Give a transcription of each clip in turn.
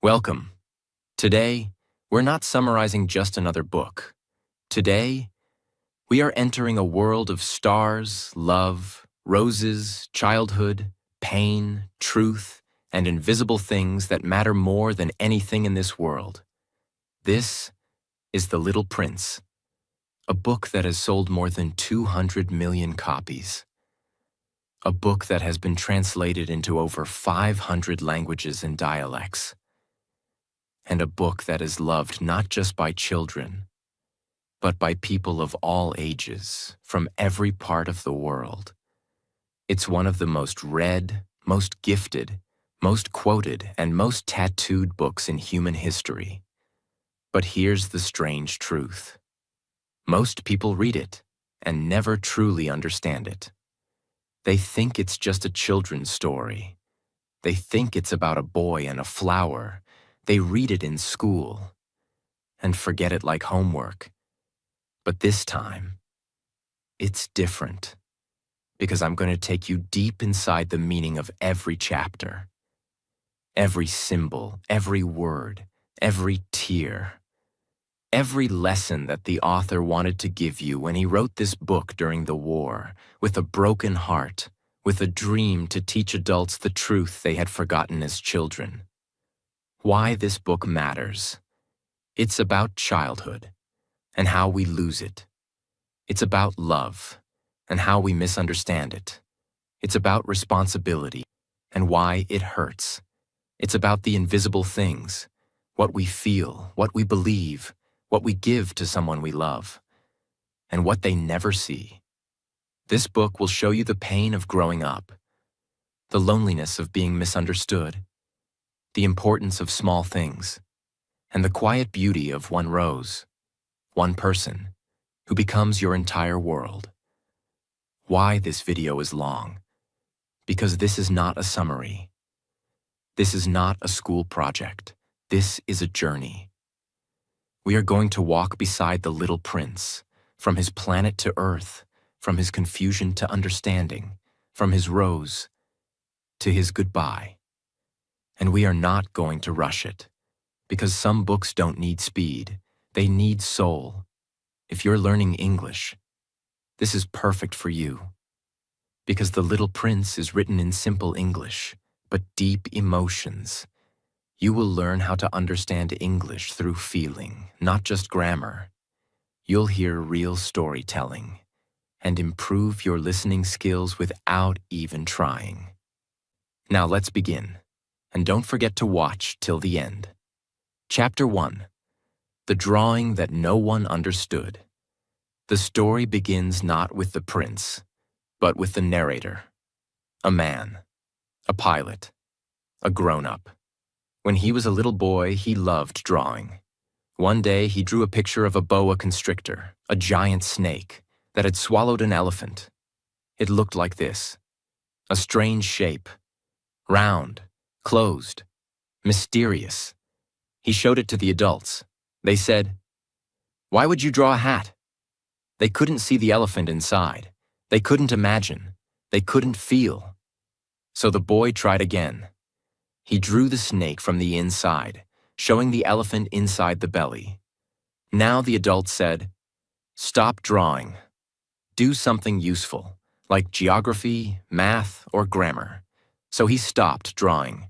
Welcome. Today, we're not summarizing just another book. Today, we are entering a world of stars, love, roses, childhood, pain, truth, and invisible things that matter more than anything in this world. This is The Little Prince, a book that has sold more than 200 million copies. A book that has been translated into over 500 languages and dialects. And a book that is loved not just by children, but by people of all ages, from every part of the world. It's one of the most read, most gifted, most quoted, and most tattooed books in human history. But here's the strange truth. Most people read it and never truly understand it. They think it's just a children's story. They think it's about a boy and a flower. They read it in school and forget it like homework. But this time, it's different because I'm going to take you deep inside the meaning of every chapter, every symbol, every word, every tear, every lesson that the author wanted to give you when he wrote this book during the war, with a broken heart, with a dream to teach adults the truth they had forgotten as children. Why this book matters. It's about childhood and how we lose it. It's about love and how we misunderstand it. It's about responsibility and why it hurts. It's about the invisible things, what we feel, what we believe, what we give to someone we love, and what they never see. This book will show you the pain of growing up, the loneliness of being misunderstood, the importance of small things, and the quiet beauty of one rose, one person, who becomes your entire world. Why this video is long? Because this is not a summary. This is not a school project. This is a journey. We are going to walk beside the little prince, from his planet to Earth, from his confusion to understanding, from his rose to his goodbye. And we are not going to rush it, because some books don't need speed, they need soul. If you're learning English, this is perfect for you, because The Little Prince is written in simple English, but deep emotions. You will learn how to understand English through feeling, not just grammar. You'll hear real storytelling and improve your listening skills without even trying. Now let's begin. And don't forget to watch till the end. Chapter 1. The Drawing That No One Understood. The story begins not with the prince, but with the narrator. A man, a pilot, a grown-up. When he was a little boy, he loved drawing. One day, he drew a picture of a boa constrictor, a giant snake, that had swallowed an elephant. It looked like this: a strange shape, round, closed, mysterious. He showed it to the adults. They said, "Why would you draw a hat?" They couldn't see the elephant inside. They couldn't imagine. They couldn't feel. So the boy tried again. He drew the snake from the inside, showing the elephant inside the belly. Now the adults said, "Stop drawing. Do something useful, like geography, math, or grammar." So he stopped drawing.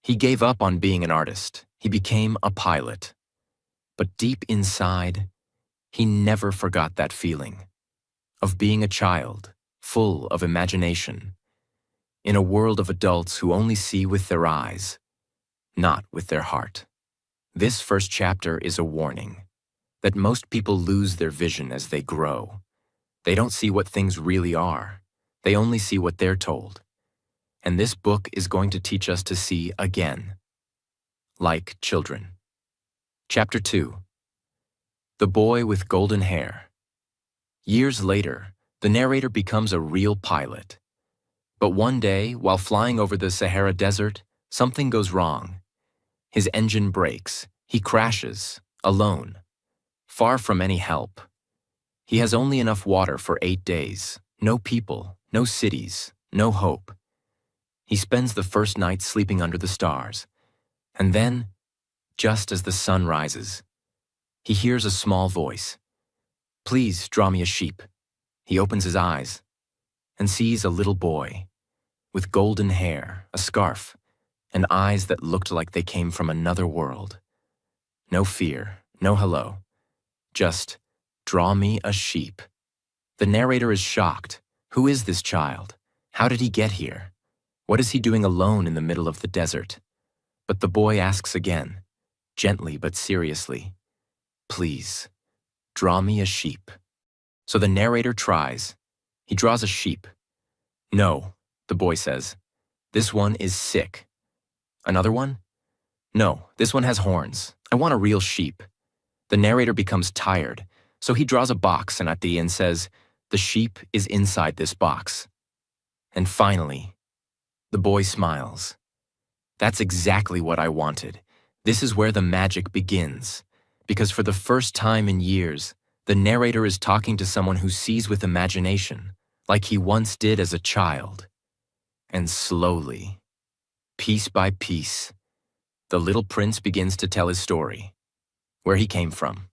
He gave up on being an artist. He became a pilot. But deep inside, he never forgot that feeling of being a child, full of imagination, in a world of adults who only see with their eyes, not with their heart. This first chapter is a warning that most people lose their vision as they grow. They don't see what things really are. They only see what they're told. And this book is going to teach us to see again, like children. Chapter 2. The Boy with Golden Hair. Years later, the narrator becomes a real pilot. But one day, while flying over the Sahara Desert, something goes wrong. His engine breaks. He crashes, alone, far from any help. He has only enough water for 8 days, no people, no cities, no hope. He spends the first night sleeping under the stars, and then Just as the sun rises, he hears a small voice. "Please draw me a sheep." He opens his eyes and sees a little boy with golden hair, a scarf, and eyes that looked like they came from another world. No fear, no hello, just, "Draw me a sheep." The narrator is shocked. Who is this child? How did he get here? What is he doing alone in the middle of the desert? But the boy asks again, gently but seriously, "Please, draw me a sheep." So the narrator tries. He draws a sheep. "No," the boy says. "This one is sick." "Another one?" "No, this one has horns. I want a real sheep." The narrator becomes tired, so he draws a box and at the end says, "The sheep is inside this box." And finally, the boy smiles. "That's exactly what I wanted. This is where the magic begins. Because for the first time in years, the narrator is talking to someone who sees with imagination, like he once did as a child. And slowly, piece by piece, the little prince begins to tell his story, where he came from,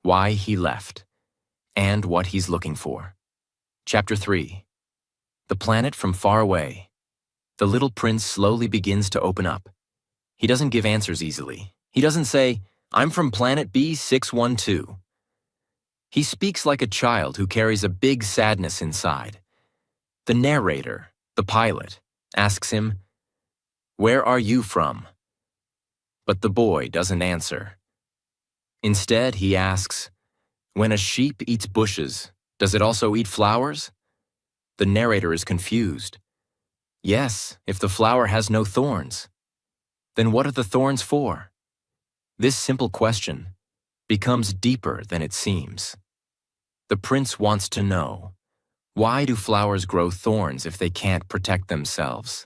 why he left, and what he's looking for. Chapter 3. The planet from far away. The little prince slowly begins to open up. He doesn't give answers easily. He doesn't say, "I'm from planet B612. He speaks like a child who carries a big sadness inside. The narrator, the pilot, asks him, "Where are you from?" But the boy doesn't answer. Instead, he asks, "When a sheep eats bushes, does it also eat flowers?" The narrator is confused. "Yes, if the flower has no thorns." "Then what are the thorns for?" This simple question becomes deeper than it seems. The prince wants to know, why do flowers grow thorns if they can't protect themselves?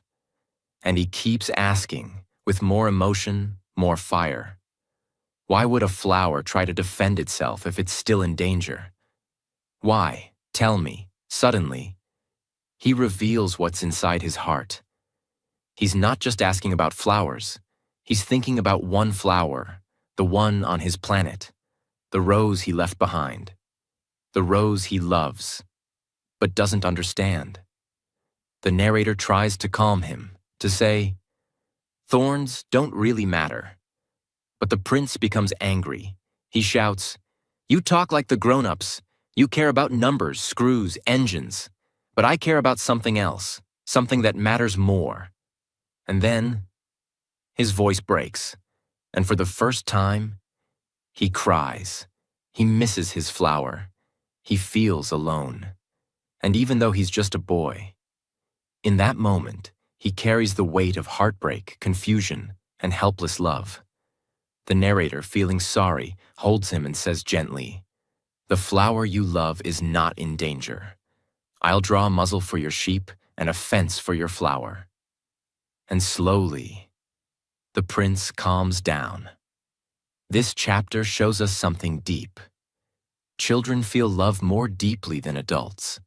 And he keeps asking, with more emotion, more fire. Why would a flower try to defend itself if it's still in danger? Why? Tell me. Suddenly, he reveals what's inside his heart. He's not just asking about flowers. He's thinking about one flower, the one on his planet, the rose he left behind, the rose he loves, but doesn't understand. The narrator tries to calm him, to say, "Thorns don't really matter." But the prince becomes angry. He shouts, "You talk like the grown-ups. You care about numbers, screws, engines. But I care about something else, something that matters more." And then, his voice breaks, and for the first time, he cries. He misses his flower. He feels alone. And even though he's just a boy, in that moment, he carries the weight of heartbreak, confusion, and helpless love. The narrator, feeling sorry, holds him and says gently, "The flower you love is not in danger. I'll draw a muzzle for your sheep and a fence for your flower." And slowly, the prince calms down. This chapter shows us something deep. Children feel love more deeply than adults.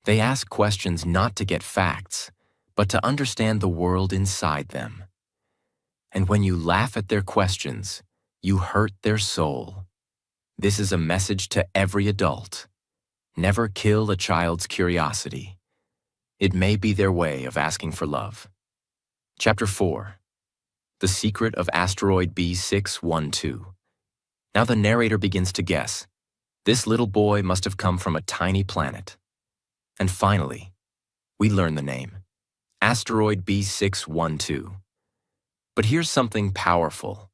They ask questions not to get facts, but to understand the world inside them. And when you laugh at their questions, you hurt their soul. This is a message to every adult. Never kill a child's curiosity. It may be their way of asking for love. Chapter 4. The Secret of Asteroid B612. Now the narrator begins to guess. This little boy must have come from a tiny planet. And finally, we learn the name, Asteroid B612. But here's something powerful.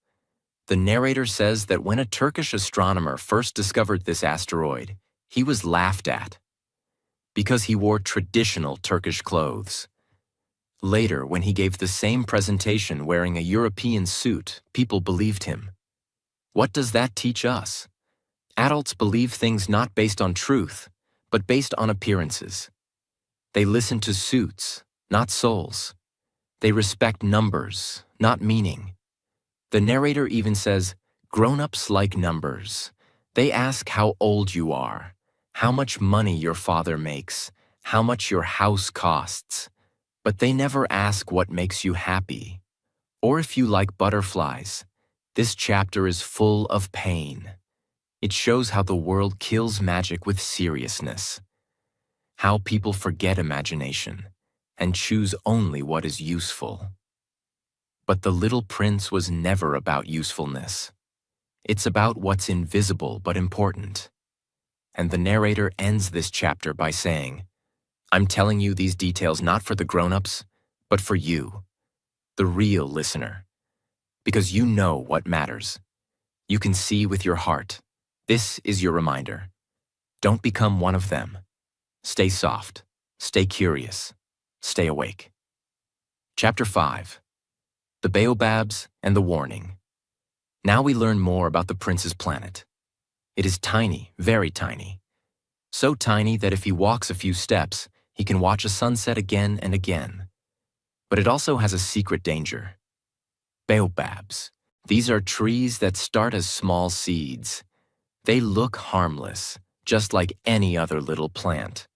The narrator says that when a Turkish astronomer first discovered this asteroid, he was laughed at because he wore traditional Turkish clothes. Later, when he gave the same presentation wearing a European suit, people believed him. What does that teach us? Adults believe things not based on truth, but based on appearances. They listen to suits, not souls. They respect numbers, not meaning. The narrator even says, "Grown-ups like numbers. They ask how old you are, how much money your father makes, how much your house costs. But they never ask what makes you happy, or if you like butterflies. This chapter is full of pain. It shows how the world kills magic with seriousness, how people forget imagination and choose only what is useful. But The Little Prince was never about usefulness. It's about what's invisible but important. And the narrator ends this chapter by saying, "I'm telling you these details not for the grown-ups, but for you, the real listener, because you know what matters. You can see with your heart. This is your reminder. Don't become one of them. Stay soft, stay curious, stay awake." Chapter 5. The Baobabs and the Warning. Now we learn more about the prince's planet. It is tiny, very tiny. So tiny that if he walks a few steps, he can watch a sunset again and again. But it also has a secret danger. Baobabs. These are trees that start as small seeds. They look harmless, just like any other little plant.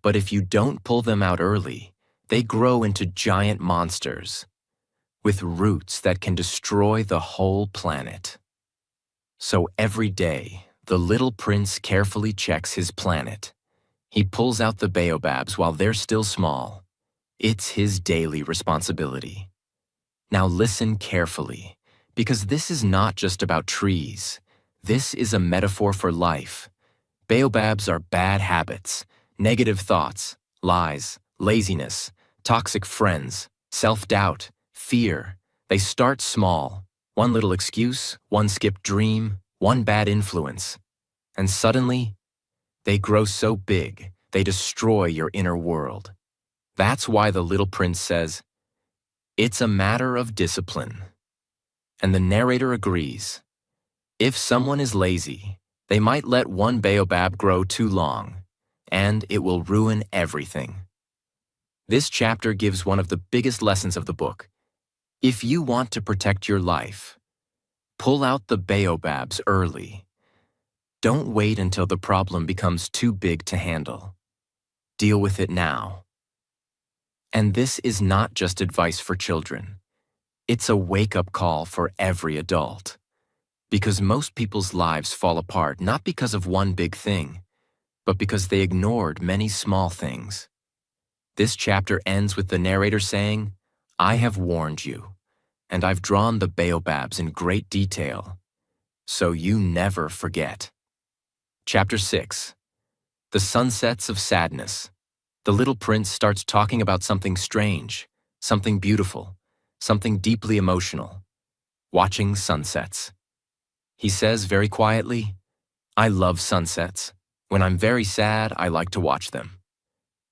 But if you don't pull them out early, they grow into giant monsters with roots that can destroy the whole planet. So every day, the little prince carefully checks his planet. He pulls out the baobabs while they're still small. It's his daily responsibility. Now listen carefully, because this is not just about trees. This is a metaphor for life. Baobabs are bad habits, negative thoughts, lies, laziness, toxic friends, self-doubt, fear. They start small. One little excuse, one skipped dream, one bad influence. And suddenly, they grow so big, they destroy your inner world. That's why the little prince says, "It's a matter of discipline." And the narrator agrees. If someone is lazy, they might let one baobab grow too long, and it will ruin everything. This chapter gives one of the biggest lessons of the book. If you want to protect your life, pull out the baobabs early. Don't wait until the problem becomes too big to handle. Deal with it now. And this is not just advice for children. It's a wake-up call for every adult. Because most people's lives fall apart not because of one big thing, but because they ignored many small things. This chapter ends with the narrator saying, "I have warned you, and I've drawn the baobabs in great detail, so you never forget." Chapter 6. The Sunsets of Sadness. The little prince starts talking about something strange, something beautiful, something deeply emotional. Watching sunsets. He says very quietly, "I love sunsets. When I'm very sad, I like to watch them."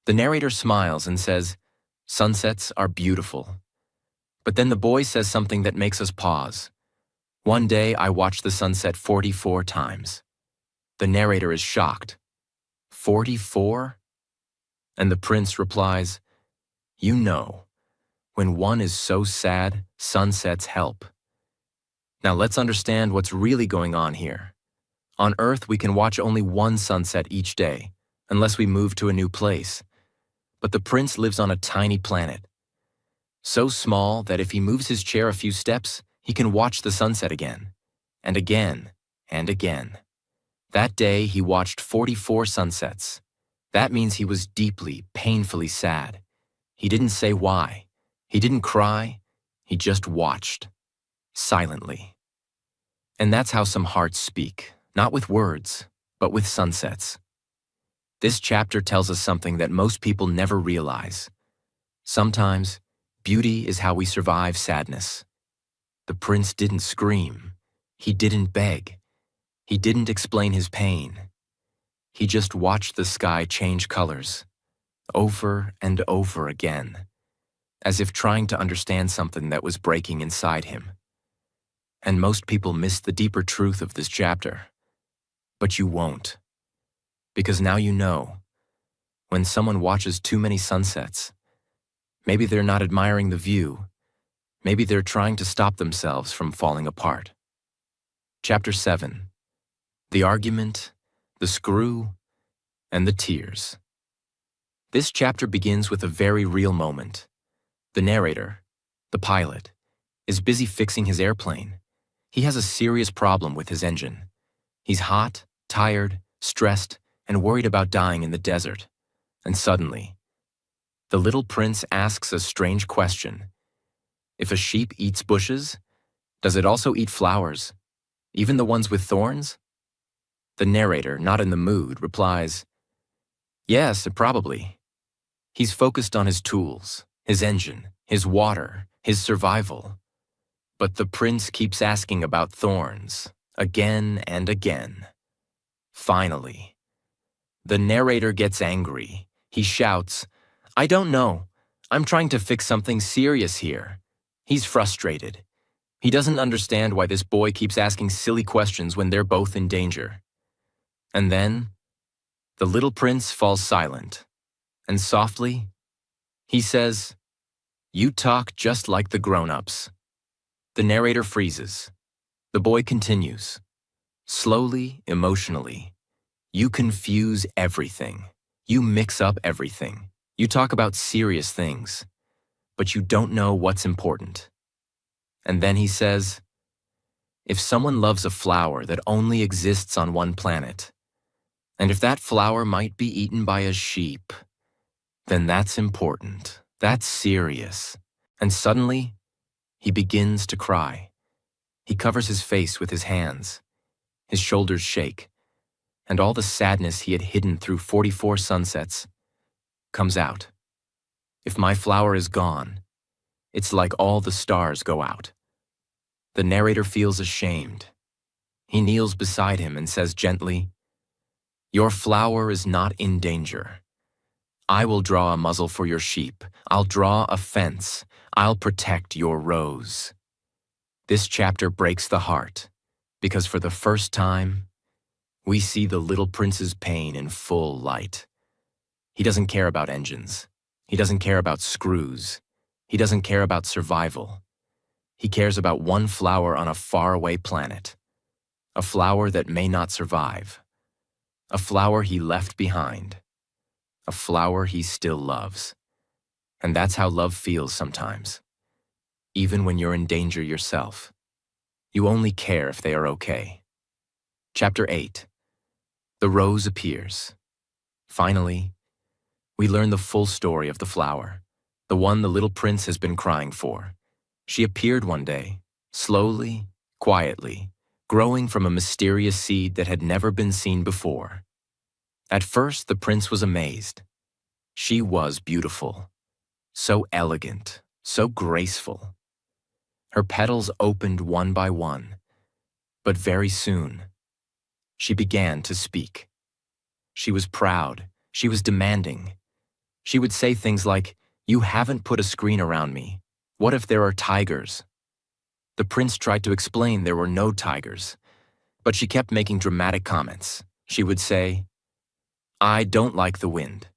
The narrator smiles and says, "Sunsets are beautiful." But then the boy says something that makes us pause. "One day I watched the sunset 44 times. The narrator is shocked. 44? And the prince replies, "You know, when one is so sad, sunsets help." Now let's understand what's really going on here. On Earth, we can watch only one sunset each day, unless we move to a new place. But the prince lives on a tiny planet, so small that if he moves his chair a few steps, he can watch the sunset again, and again, and again. That day, he watched 44 sunsets. That means he was deeply, painfully sad. He didn't say why. He didn't cry. He just watched, silently. And that's how some hearts speak, not with words, but with sunsets. This chapter tells us something that most people never realize. Sometimes, beauty is how we survive sadness. The prince didn't scream. He didn't beg. He didn't explain his pain. He just watched the sky change colors, over and over again, as if trying to understand something that was breaking inside him. And most people miss the deeper truth of this chapter. But you won't. Because now you know, when someone watches too many sunsets, maybe they're not admiring the view. Maybe they're trying to stop themselves from falling apart. Chapter 7. The Argument, the Screw, and the Tears. This chapter begins with a very real moment. The narrator, the pilot, is busy fixing his airplane. He has a serious problem with his engine. He's hot, tired, stressed, and worried about dying in the desert. And suddenly, the little prince asks a strange question. If a sheep eats bushes, does it also eat flowers, even the ones with thorns? The narrator, not in the mood, replies, yes, probably. He's focused on his tools, his engine, his water, his survival. But the prince keeps asking about thorns, again and again. Finally, the narrator gets angry. He shouts, I don't know. I'm trying to fix something serious here. He's frustrated. He doesn't understand why this boy keeps asking silly questions when they're both in danger. And then, the little prince falls silent, and softly, he says, you talk just like the grown-ups. The narrator freezes. The boy continues. Slowly, emotionally, you confuse everything. You mix up everything. You talk about serious things, but you don't know what's important. And then he says, if someone loves a flower that only exists on one planet, and if that flower might be eaten by a sheep, then that's important. That's serious. And suddenly, he begins to cry. He covers his face with his hands. His shoulders shake, and all the sadness he had hidden through 44 sunsets comes out. If my flower is gone, it's like all the stars go out. The narrator feels ashamed. He kneels beside him and says gently, your flower is not in danger. I will draw a muzzle for your sheep. I'll draw a fence. I'll protect your rose. This chapter breaks the heart, because for the first time, we see the little prince's pain in full light. He doesn't care about engines. He doesn't care about screws. He doesn't care about survival. He cares about one flower on a faraway planet. A flower that may not survive. A flower he left behind. A flower he still loves. And that's how love feels sometimes. Even when you're in danger yourself. You only care if they are okay. Chapter 8. The rose appears. Finally, we learn the full story of the flower, the one the little prince has been crying for. She appeared one day, slowly, quietly, growing from a mysterious seed that had never been seen before. At first, the prince was amazed. She was beautiful, so elegant, so graceful. Her petals opened one by one, but very soon, she began to speak. She was proud. She was demanding. She would say things like, you haven't put a screen around me. What if there are tigers? The prince tried to explain there were no tigers, but she kept making dramatic comments. She would say, I don't like the wind.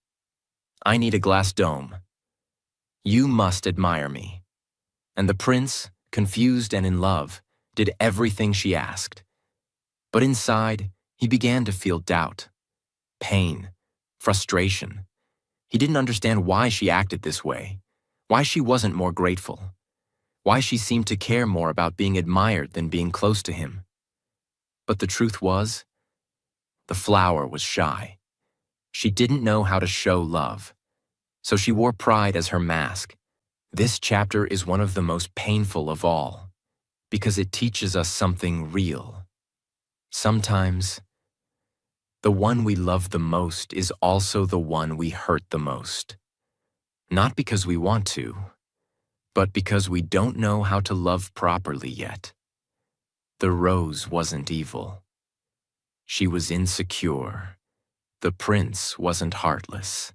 I need a glass dome. You must admire me. And the prince, confused and in love, did everything she asked. But inside, he began to feel doubt, pain, frustration. He didn't understand why she acted this way, why she wasn't more grateful, why she seemed to care more about being admired than being close to him. But the truth was, the flower was shy. She didn't know how to show love, so she wore pride as her mask. This chapter is one of the most painful of all, because it teaches us something real. Sometimes, the one we love the most is also the one we hurt the most. Not because we want to, but because we don't know how to love properly yet. The rose wasn't evil. She was insecure. The prince wasn't heartless.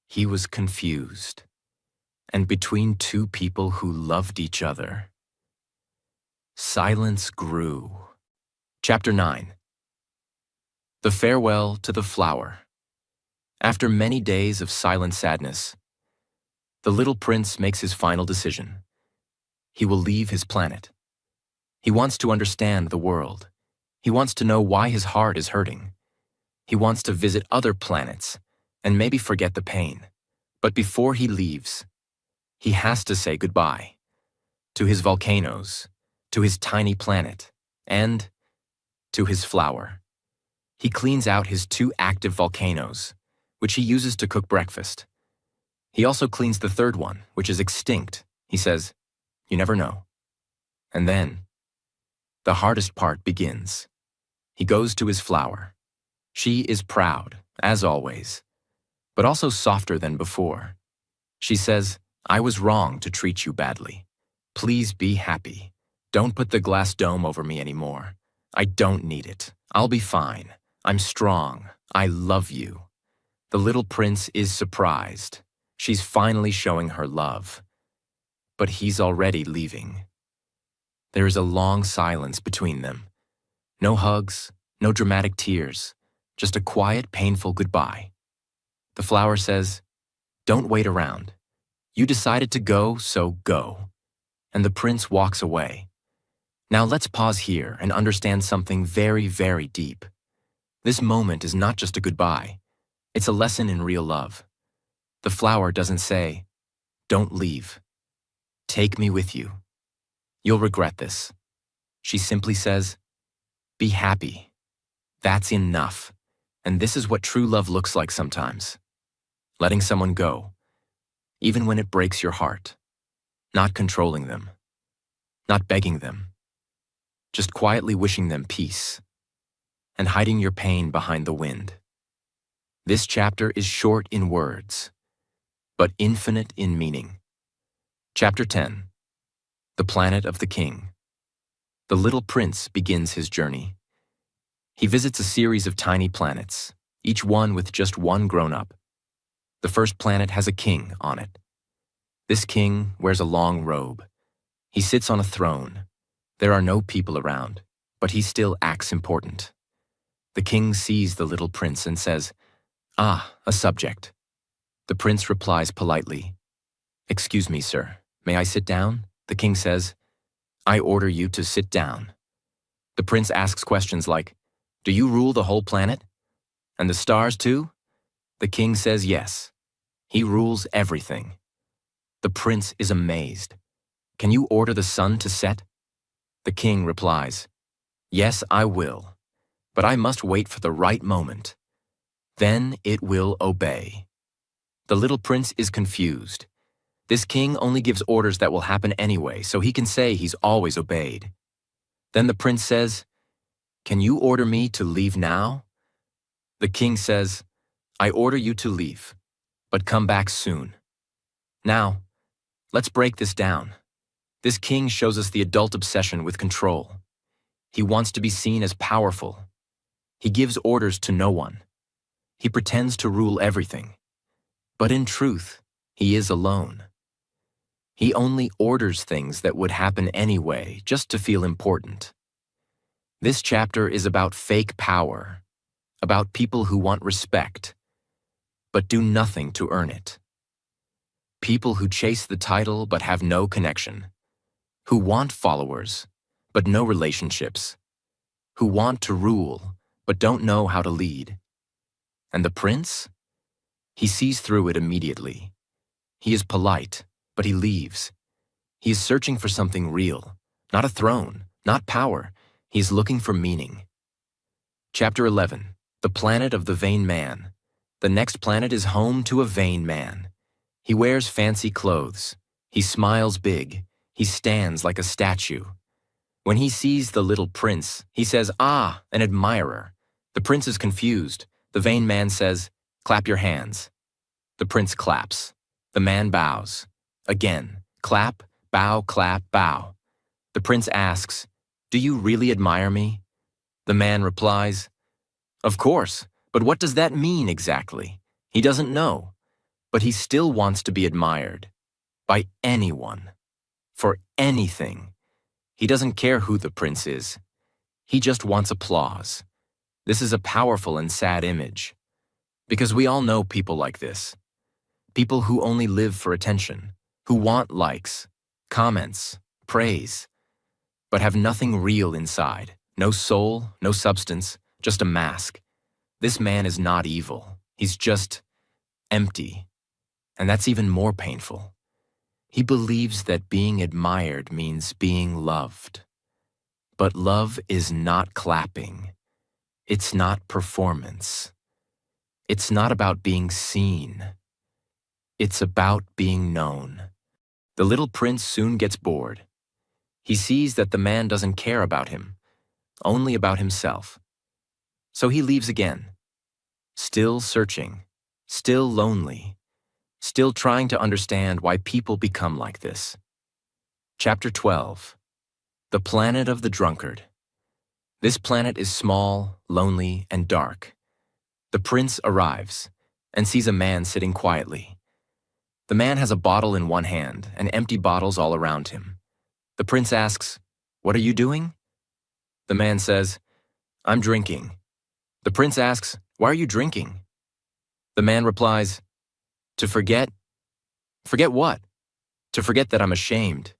He was confused. And between two people who loved each other, silence grew. Chapter 9. The farewell to the flower. After many days of silent sadness, the little prince makes his final decision. He will leave his planet. He wants to understand the world. He wants to know why his heart is hurting. He wants to visit other planets and maybe forget the pain. But before he leaves, he has to say goodbye to his volcanoes, to his tiny planet, and to his flower. He cleans out his 2 active volcanoes, which he uses to cook breakfast. He also cleans the 3rd one, which is extinct. He says, "You never know." And then, the hardest part begins. He goes to his flower. She is proud, as always, but also softer than before. She says, "I was wrong to treat you badly. Please be happy. Don't put the glass dome over me anymore. I don't need it. I'll be fine. I'm strong. I love you." The little prince is surprised. She's finally showing her love. But he's already leaving. There is a long silence between them. No hugs, no dramatic tears, just a quiet, painful goodbye. The flower says, "Don't wait around. You decided to go, so go." And the prince walks away. Now let's pause here and understand something very, very deep. This moment is not just a goodbye. It's a lesson in real love. The flower doesn't say, "Don't leave. Take me with you. You'll regret this." She simply says, "Be happy. That's enough." And this is what true love looks like sometimes. Letting someone go, even when it breaks your heart. Not controlling them. Not begging them. Just quietly wishing them peace. And hiding your pain behind the wind. This chapter is short in words, but infinite in meaning. Chapter 10. The Planet of the King. The little prince begins his journey. He visits a series of tiny planets, each one with just one grown-up. The first planet has a king on it. This king wears a long robe. He sits on a throne. There are no people around, but he still acts important. The king sees the little prince and says, "Ah, a subject." The prince replies politely, "Excuse me, sir, may I sit down?" The king says, "I order you to sit down." The prince asks questions like, "Do you rule the whole planet? And the stars too?" The king says yes. He rules everything. The prince is amazed. "Can you order the sun to set?" The king replies, "Yes, I will, but I must wait for the right moment. Then it will obey." The little prince is confused. This king only gives orders that will happen anyway, so he can say he's always obeyed. Then the prince says, "Can you order me to leave now?" The king says, "I order you to leave, but come back soon." Now, let's break this down. This king shows us the adult obsession with control. He wants to be seen as powerful. He gives orders to no one. He pretends to rule everything. But in truth, he is alone. He only orders things that would happen anyway, just to feel important. This chapter is about fake power, about people who want respect, but do nothing to earn it. People who chase the title but have no connection, who want followers, but no relationships, who want to rule, but don't know how to lead. And the prince? He sees through it immediately. He is polite, but he leaves. He is searching for something real, not a throne, not power. He is looking for meaning. Chapter 11. The Planet of the Vain Man. The next planet is home to a vain man. He wears fancy clothes. He smiles big. He stands like a statue. When he sees the little prince, he says, "Ah, an admirer." The prince is confused. The vain man says, "Clap your hands." The prince claps. The man bows. Again, clap, bow, clap, bow. The prince asks, "Do you really admire me?" The man replies, "Of course, but what does that mean exactly?" He doesn't know, but he still wants to be admired. By anyone. For anything. He doesn't care who the prince is. He just wants applause. This is a powerful and sad image. Because we all know people like this. People who only live for attention, who want likes, comments, praise, but have nothing real inside. No soul, no substance, just a mask. This man is not evil. He's just empty. And that's even more painful. He believes that being admired means being loved. But love is not clapping. It's not performance. It's not about being seen. It's about being known. The little prince soon gets bored. He sees that the man doesn't care about him, only about himself. So he leaves again, still searching, still lonely, still trying to understand why people become like this. Chapter 12. The Planet of the Drunkard. This planet is small, lonely, and dark. The prince arrives and sees a man sitting quietly. The man has a bottle in one hand and empty bottles all around him. The prince asks, "What are you doing?" The man says, "I'm drinking." The prince asks, "Why are you drinking?" The man replies, "To forget." "Forget what?" "To forget that I'm ashamed."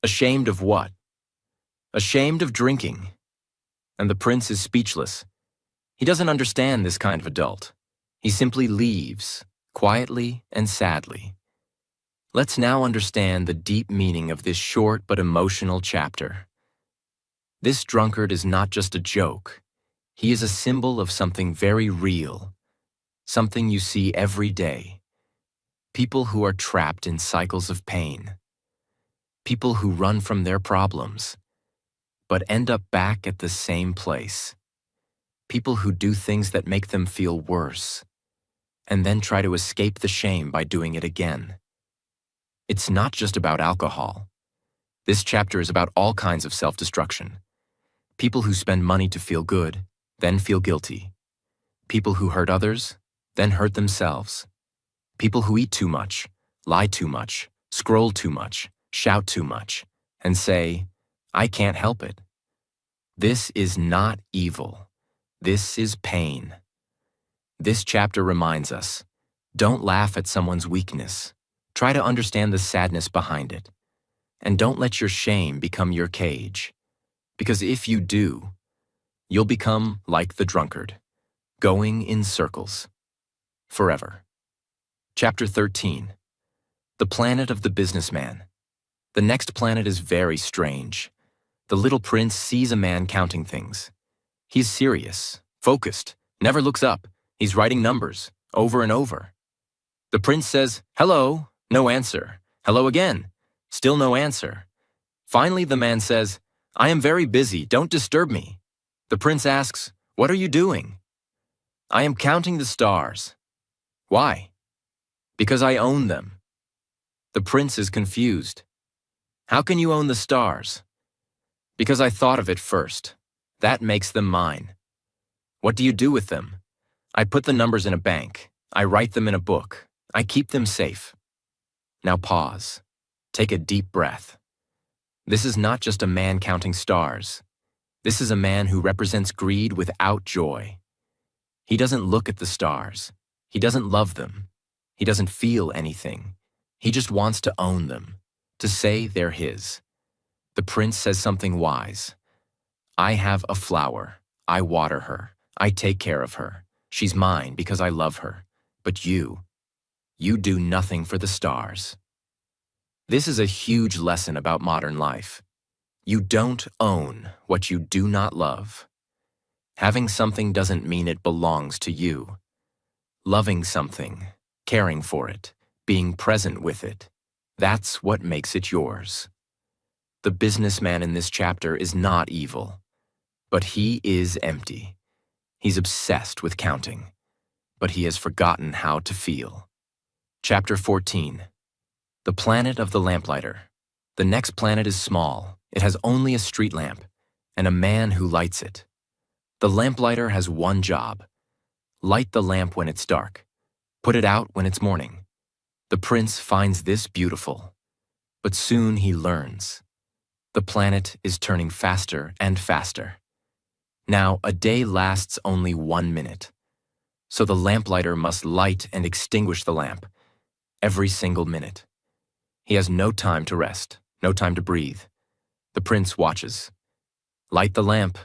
"Ashamed of what?" "Ashamed of drinking." And the prince is speechless. He doesn't understand this kind of adult. He simply leaves, quietly and sadly. Let's now understand the deep meaning of this short but emotional chapter. This drunkard is not just a joke. He is a symbol of something very real, something you see every day. People who are trapped in cycles of pain. People who run from their problems, but end up back at the same place. People who do things that make them feel worse, and then try to escape the shame by doing it again. It's not just about alcohol. This chapter is about all kinds of self-destruction. People who spend money to feel good, then feel guilty. People who hurt others, then hurt themselves. People who eat too much, lie too much, scroll too much, shout too much, and say, "I can't help it." This is not evil. This is pain. This chapter reminds us, don't laugh at someone's weakness. Try to understand the sadness behind it. And don't let your shame become your cage. Because if you do, you'll become like the drunkard, going in circles, forever. Chapter 13. The Planet of the Businessman. The next planet is very strange. The little prince sees a man counting things. He's serious, focused, never looks up. He's writing numbers, over and over. The prince says, "Hello," no answer. "Hello again," still no answer. Finally, the man says, "I am very busy, don't disturb me." The prince asks, "What are you doing?" "I am counting the stars." "Why?" "Because I own them." The prince is confused. "How can you own the stars?" "Because I thought of it first. That makes them mine." "What do you do with them?" "I put the numbers in a bank. I write them in a book. I keep them safe." Now pause. Take a deep breath. This is not just a man counting stars. This is a man who represents greed without joy. He doesn't look at the stars. He doesn't love them. He doesn't feel anything. He just wants to own them, to say they're his. The prince says something wise. "I have a flower. I water her. I take care of her. She's mine because I love her. But you do nothing for the stars." This is a huge lesson about modern life. You don't own what you do not love. Having something doesn't mean it belongs to you. Loving something, caring for it, being present with it, that's what makes it yours. The businessman in this chapter is not evil, but he is empty. He's obsessed with counting, but he has forgotten how to feel. Chapter 14. The Planet of the Lamplighter. The next planet is small. It has only a street lamp and a man who lights it. The lamplighter has one job: light the lamp when it's dark, put it out when it's morning. The prince finds this beautiful, but soon he learns. The planet is turning faster and faster. Now, a day lasts only 1 minute, so the lamplighter must light and extinguish the lamp every single minute. He has no time to rest, no time to breathe. The prince watches. Light the lamp,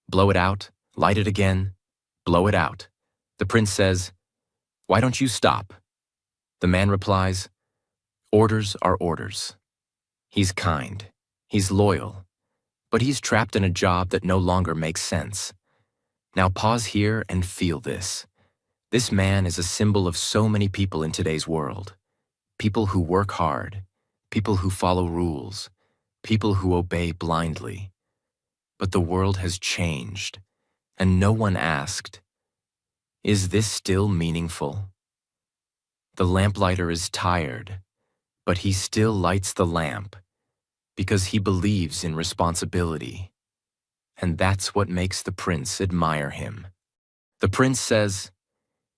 blow it out, light it again, blow it out. The prince says, "Why don't you stop?" The man replies, "Orders are orders." He's kind, he's loyal, but he's trapped in a job that no longer makes sense. Now pause here and feel this. This man is a symbol of so many people in today's world. People who work hard, people who follow rules, people who obey blindly. But the world has changed, and no one asked, is this still meaningful? The lamplighter is tired, but he still lights the lamp because he believes in responsibility. And that's what makes the prince admire him. The prince says,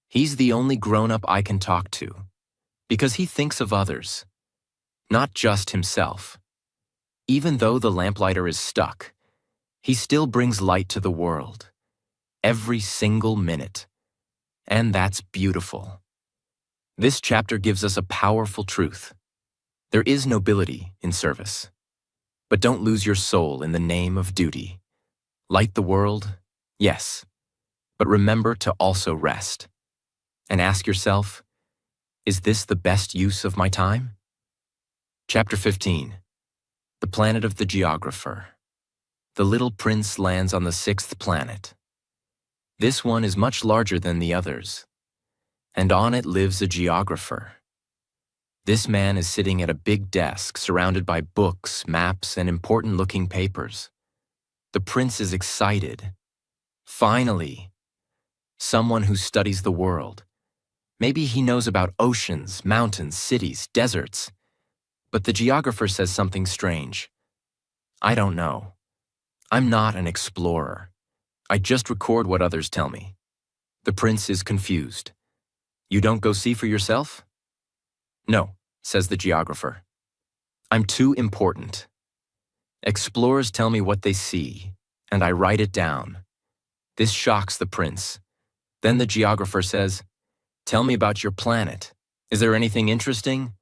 he's the only grown-up I can talk to because he thinks of others, not just himself. Even though the lamplighter is stuck, he still brings light to the world, every single minute. And that's beautiful. This chapter gives us a powerful truth. There is nobility in service. But don't lose your soul in the name of duty. Light the world, yes, but remember to also rest. And ask yourself, is this the best use of my time? Chapter 15. The Planet of the Geographer. The little prince lands on the 6th planet. This one is much larger than the others, and on it lives a geographer. This man is sitting at a big desk surrounded by books, maps, and important-looking papers. The prince is excited. Finally, someone who studies the world. Maybe he knows about oceans, mountains, cities, deserts. But the geographer says something strange. I don't know. I'm not an explorer. I just record what others tell me. The prince is confused. You don't go see for yourself? No, says the geographer. I'm too important. Explorers tell me what they see, and I write it down. This shocks the prince. Then the geographer says, tell me about your planet. Is there anything interesting?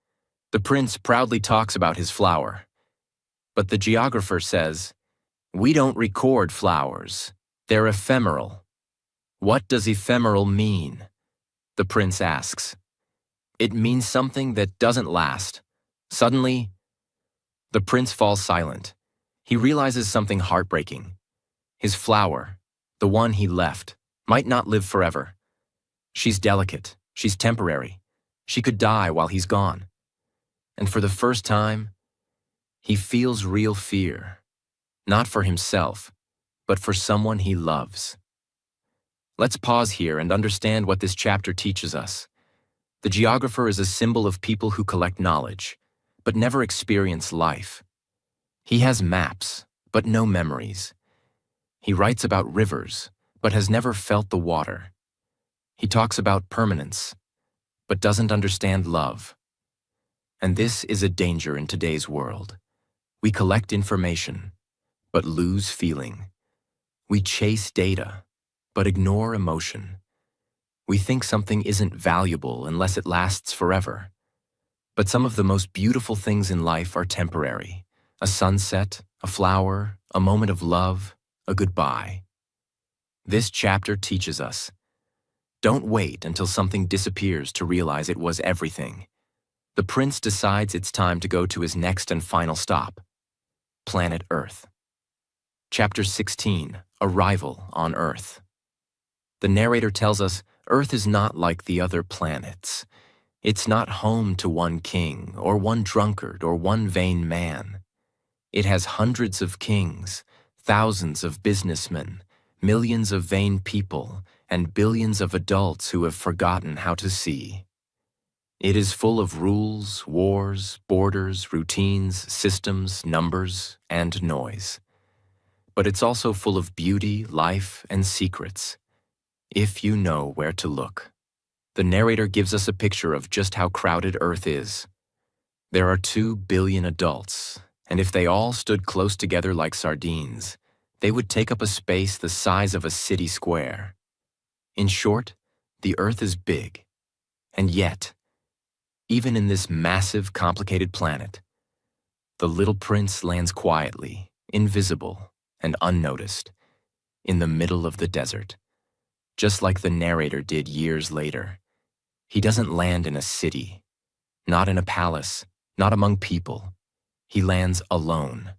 The prince proudly talks about his flower. But the geographer says, we don't record flowers. They're ephemeral. What does ephemeral mean? The prince asks. It means something that doesn't last. Suddenly, the prince falls silent. He realizes something heartbreaking. His flower, the one he left, might not live forever. She's delicate. She's temporary. She could die while he's gone. And for the first time, he feels real fear. Not for himself, but for someone he loves. Let's pause here and understand what this chapter teaches us. The geographer is a symbol of people who collect knowledge, but never experience life. He has maps, but no memories. He writes about rivers, but has never felt the water. He talks about permanence, but doesn't understand love. And this is a danger in today's world. We collect information, but lose feeling. We chase data, but ignore emotion. We think something isn't valuable unless it lasts forever. But some of the most beautiful things in life are temporary. A sunset, a flower, a moment of love, a goodbye. This chapter teaches us, don't wait until something disappears to realize it was everything. The prince decides it's time to go to his next and final stop, planet Earth. Chapter 16, Arrival on Earth. The narrator tells us Earth is not like the other planets. It's not home to one king, or one drunkard, or one vain man. It has hundreds of kings, thousands of businessmen, millions of vain people, and billions of adults who have forgotten how to see. It is full of rules, wars, borders, routines, systems, numbers, and noise. But it's also full of beauty, life, and secrets, if you know where to look. The narrator gives us a picture of just how crowded Earth is. There are 2 billion adults, and if they all stood close together like sardines, they would take up a space the size of a city square. In short, the Earth is big, and yet, even in this massive, complicated planet, the little prince lands quietly, invisible, and unnoticed, in the middle of the desert, just like the narrator did years later. He doesn't land in a city, not in a palace, not among people. He lands alone.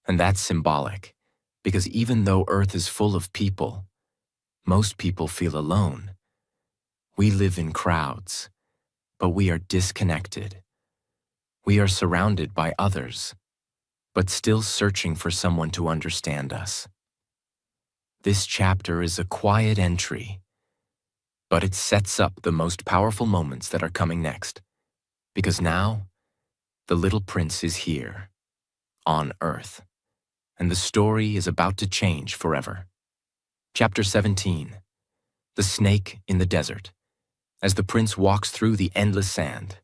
And that's symbolic, because even though Earth is full of people, most people feel alone. We live in crowds, but we are disconnected. We are surrounded by others, but still searching for someone to understand us. This chapter is a quiet entry, but it sets up the most powerful moments that are coming next, because now, the little prince is here, on Earth, and the story is about to change forever. Chapter 17. The Snake in the Desert. As the prince walks through the endless sand,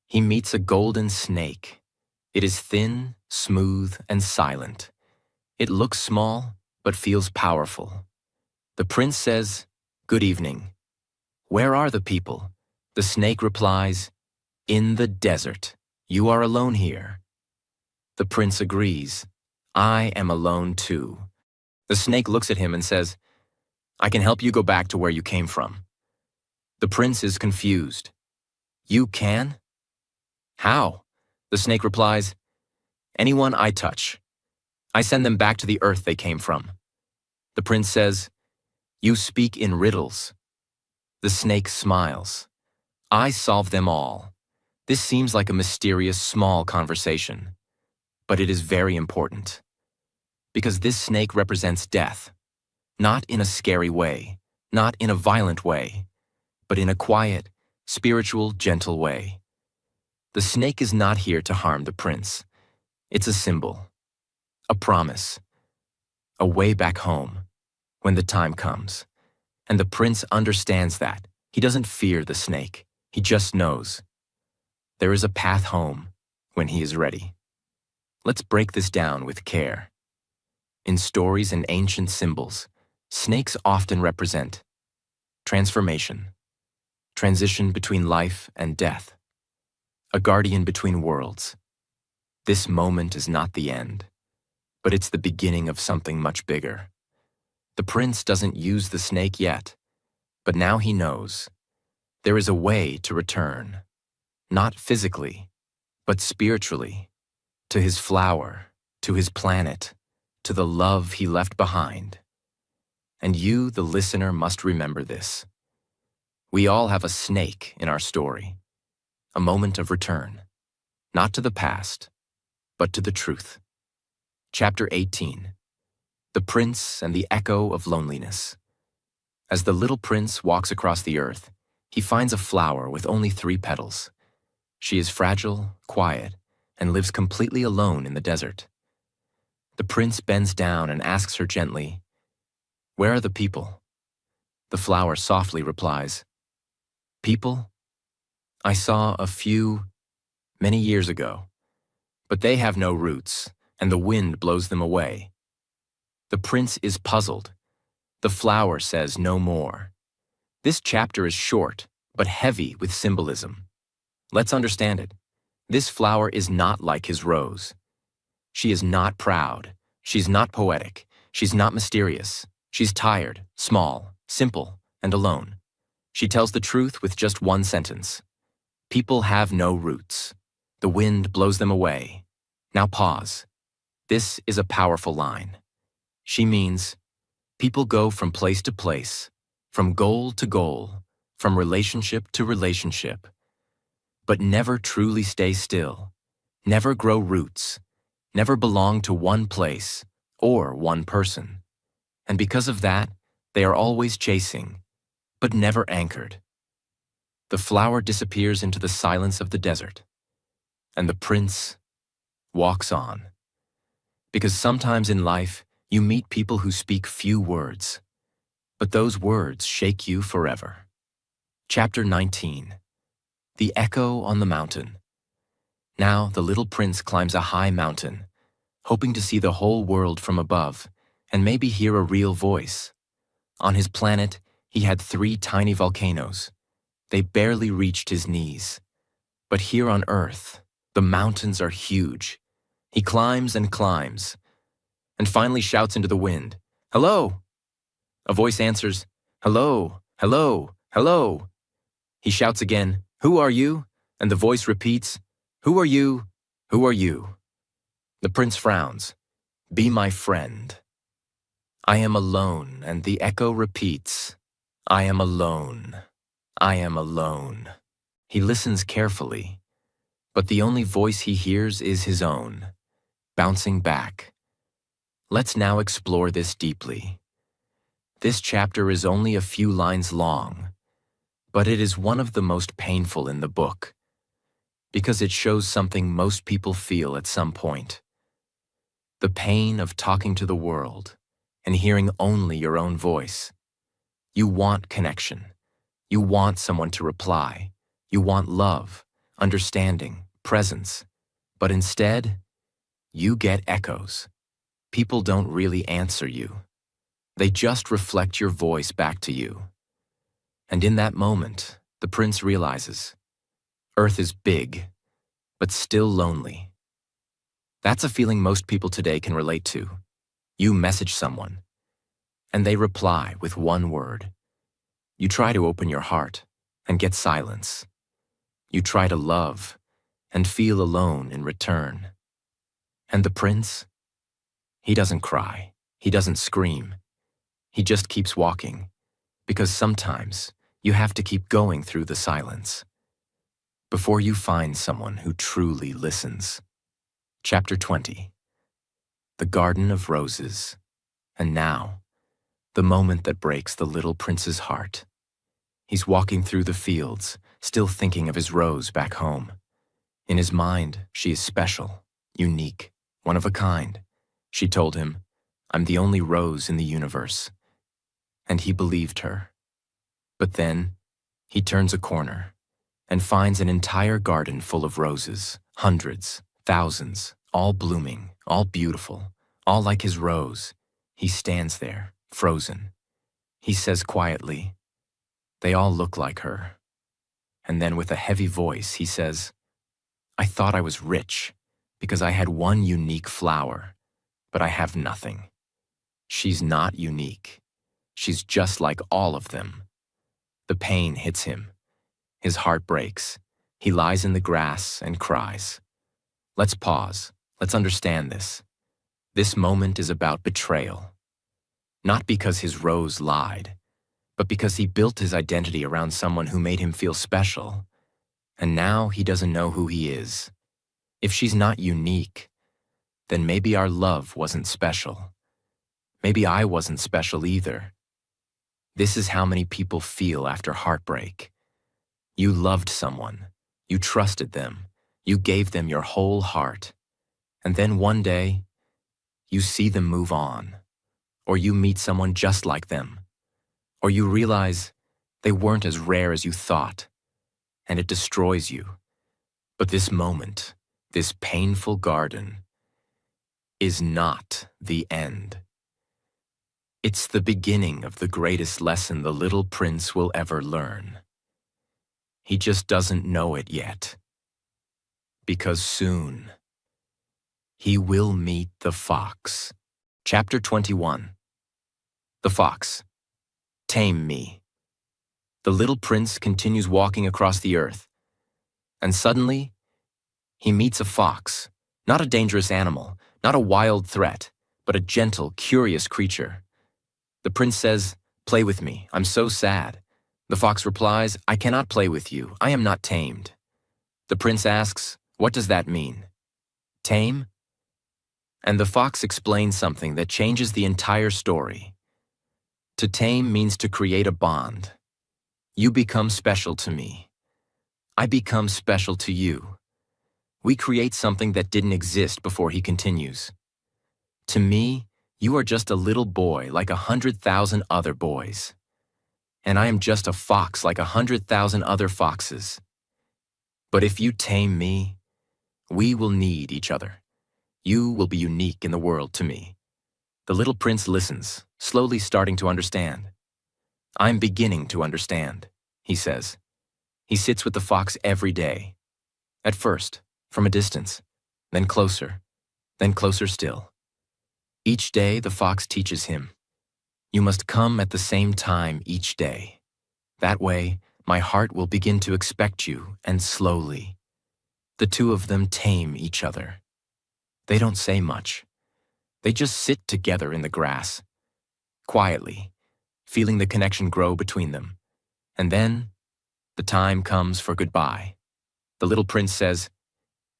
he meets a golden snake. It is thin, smooth, and silent. It looks small, but feels powerful. The prince says, "Good evening." "Where are the people?" The snake replies, "In the desert. You are alone here." The prince agrees, "I am alone too." The snake looks at him and says, "I can help you go back to where you came from." The prince is confused. "You can?" "How?" The snake replies, "Anyone I touch. I send them back to the earth they came from." The prince says, "You speak in riddles." The snake smiles. "I solve them all." This seems like a mysterious small conversation, but it is very important, because this snake represents death, not in a scary way, not in a violent way, but in a quiet, spiritual, gentle way. The snake is not here to harm the prince. It's a symbol, a promise, a way back home when the time comes. And the prince understands that. He doesn't fear the snake. He just knows there is a path home when he is ready. Let's break this down with care. In stories and ancient symbols, snakes often represent transformation, transition between life and death, a guardian between worlds. This moment is not the end, but it's the beginning of something much bigger. The prince doesn't use the snake yet, but now he knows. There is a way to return, not physically, but spiritually, to his flower, to his planet, to the love he left behind. And you, the listener, must remember this. We all have a snake in our story, a moment of return, not to the past, but to the truth. Chapter 18. The Prince and the Echo of Loneliness. As the little prince walks across the earth, he finds a flower with only 3 petals. She is fragile, quiet, and lives completely alone in the desert. The prince bends down and asks her gently, "Where are the people?" The flower softly replies, "People? I saw a few many years ago, but they have no roots, and the wind blows them away." The prince is puzzled. The flower says no more. This chapter is short, but heavy with symbolism. Let's understand it. This flower is not like his rose. She is not proud. She's not poetic. She's not mysterious. She's tired, small, simple, and alone. She tells the truth with just one sentence. People have no roots. The wind blows them away. Now pause. This is a powerful line. She means, people go from place to place, from goal to goal, from relationship to relationship, but never truly stay still, never grow roots, never belong to one place or one person. And because of that, they are always chasing, but never anchored. The flower disappears into the silence of the desert, and the prince walks on. Because sometimes in life, you meet people who speak few words, but those words shake you forever. Chapter 19. The Echo on the Mountain. Now the little prince climbs a high mountain, hoping to see the whole world from above and maybe hear a real voice. On his planet, he had 3 tiny volcanoes. They barely reached his knees. But here on Earth, the mountains are huge. He climbs and climbs, and finally shouts into the wind, "Hello!" A voice answers, "Hello, hello, hello." He shouts again, "Who are you?" And the voice repeats, "Who are you? Who are you?" The prince frowns. Be my friend. I am alone, and the echo repeats, I am alone. I am alone. He listens carefully, but the only voice he hears is his own, bouncing back. Let's now explore this deeply. This chapter is only a few lines long, but it is one of the most painful in the book, because it shows something most people feel at some point. The pain of talking to the world and hearing only your own voice. You want connection. You want someone to reply. You want love, understanding, presence. But instead, you get echoes. People don't really answer you. They just reflect your voice back to you. And in that moment, the prince realizes, Earth is big, but still lonely. That's a feeling most people today can relate to. You message someone, and they reply with one word. You try to open your heart and get silence. You try to love and feel alone in return. And the prince? He doesn't cry. He doesn't scream. He just keeps walking, because sometimes you have to keep going through the silence before you find someone who truly listens. Chapter 20. The Garden of Roses. And now, the moment that breaks the little prince's heart. He's walking through the fields, still thinking of his Rose back home. In his mind, she is special, unique, one of a kind. She told him, I'm the only rose in the universe. And he believed her. But then, he turns a corner and finds an entire garden full of roses, hundreds, thousands, all blooming, all beautiful, all like his rose. He stands there, frozen. He says quietly, they all look like her. And then with a heavy voice, he says, I thought I was rich because I had one unique flower, but I have nothing. She's not unique. She's just like all of them. The pain hits him. His heart breaks. He lies in the grass and cries. Let's pause. Let's understand this. This moment is about betrayal. Not because his rose lied, but because he built his identity around someone who made him feel special. And now he doesn't know who he is. If she's not unique, then maybe our love wasn't special. Maybe I wasn't special either. This is how many people feel after heartbreak. You loved someone. You trusted them. You gave them your whole heart. And then one day, you see them move on. Or you meet someone just like them. Or you realize they weren't as rare as you thought. And it destroys you. But this moment, this painful garden, is not the end. It's the beginning of the greatest lesson the little prince will ever learn. He just doesn't know it yet. Because soon, he will meet the fox. Chapter 21. The Fox. Tame me. The little prince continues walking across the earth. And suddenly, he meets a fox. Not a dangerous animal, not a wild threat, but a gentle, curious creature. The prince says, play with me, I'm so sad. The fox replies, I cannot play with you, I am not tamed. The prince asks, what does that mean? Tame? And the fox explains something that changes the entire story. To tame means to create a bond. You become special to me. I become special to you. We create something that didn't exist before he continues. To me, you are just a little boy like 100,000 other boys. And I am just a fox like 100,000 other foxes. But if you tame me, we will need each other. You will be unique in the world to me. The little prince listens, slowly starting to understand. I'm beginning to understand, he says. He sits with the fox every day. At first, from a distance, then closer still. Each day the fox teaches him, you must come at the same time each day. That way, my heart will begin to expect you, and slowly. The two of them tame each other. They don't say much. They just sit together in the grass, quietly, feeling the connection grow between them. And then, the time comes for goodbye. The little prince says,